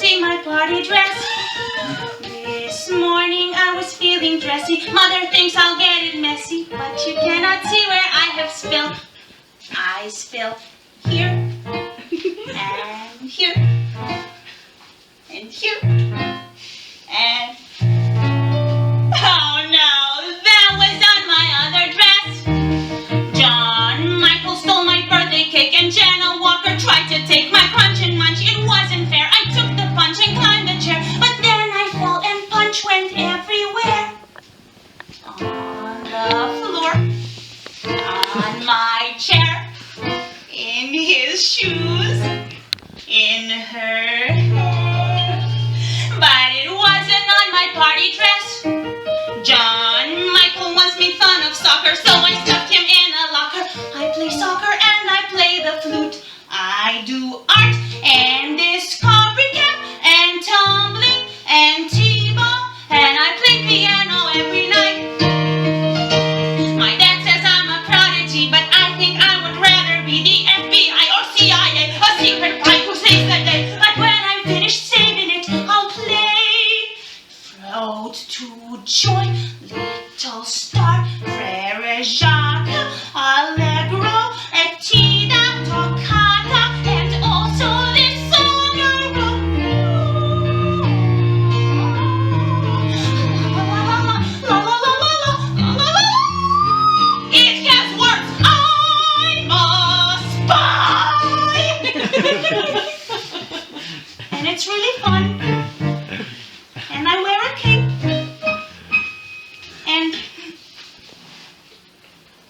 see my party dress. This morning I was feeling dressy. Mother thinks I'll get it messy, but you cannot see where I have spilled. I spill here, and here, and here, and... Oh no, that was on my other dress. John Michael stole my birthday cake, and Jenna Walker tried to take my crunch and munch. It wasn't fair. I took the punch and climbed the chair, but then I fell and punch went everywhere. On the floor, on my chair, in his shoes, in her hair. But it wasn't on my party dress. John Michael once made fun of soccer, so I stuffed him in a locker. I play soccer and I play the flute. I do art and discovery camp and tumbling and t-ball, and I play piano every night. My dad says I'm a prodigy, but I think I would rather be the FBI or CIA, a secret spy who saves the day. But when I'm finished saving it, I'll play Float to Joy, Little Star, Frere Jacques, Allegro, Etida, Toccata, and also this sonoro. La la la la la la la la. It has words. I'm a spy. And it's really fun. And I wear a cape. And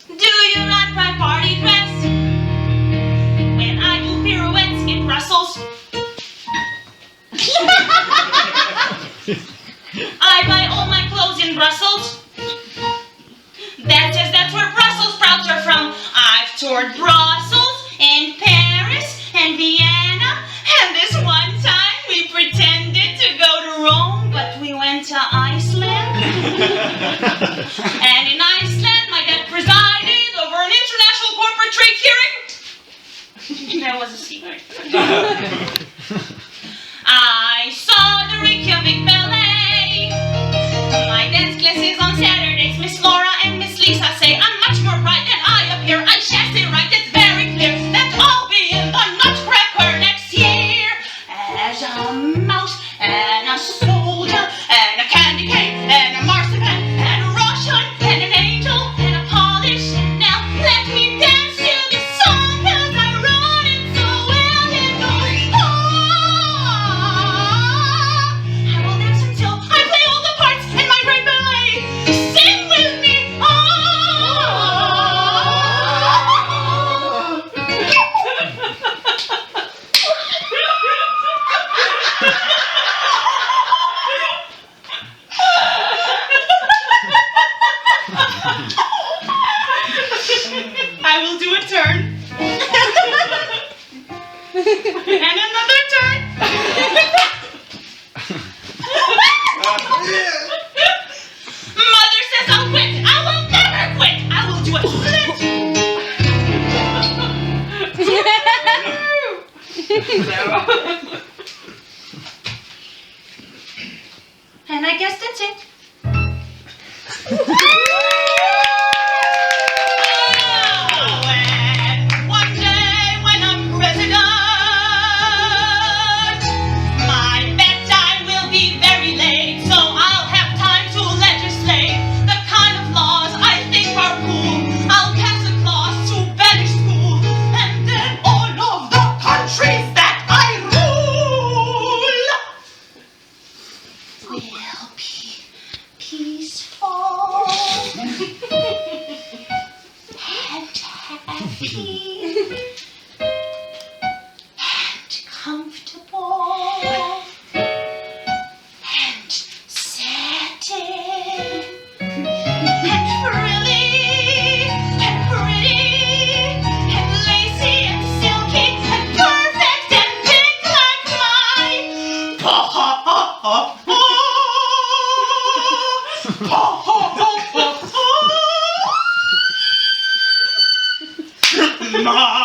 do you like my party dress? When I do pirouettes in Brussels, I buy all my clothes in Brussels. That's where Brussels sprouts are from. I've toured Brussels and Paris and Vienna, and this one time we pretended to go to Rome, but we went to Iceland. And in Iceland, my dad presided over an international corporate trade hearing. That was a secret. I saw the Reykjavik Ballet. My dance classes on Saturdays, Miss Laura and Miss Lisa say I'm much more bright than I appear. I chassis right, it's very clear that I'll be in the Nutcracker next year. As a mouse and a soldier and a candy cane and a marzipan and a Russian and an angel and a polish. And now let me dance to this song, 'cause I wrote it so well. It goes, I will dance until I play all the parts in my great ballet. Sing with me, I will do a turn. And another turn. Mother says I'll quit. I will never quit. I will do a split. And I guess that's it. And one day when I'm president, my bedtime will be very late, so I'll have time to legislate the kind of laws I think are cool. I'll pass a clause to banish school, and then all of the countries that I rule will be peaceful and happy and comfortable and satin and frilly and pretty and lacy and silky and perfect and pink like my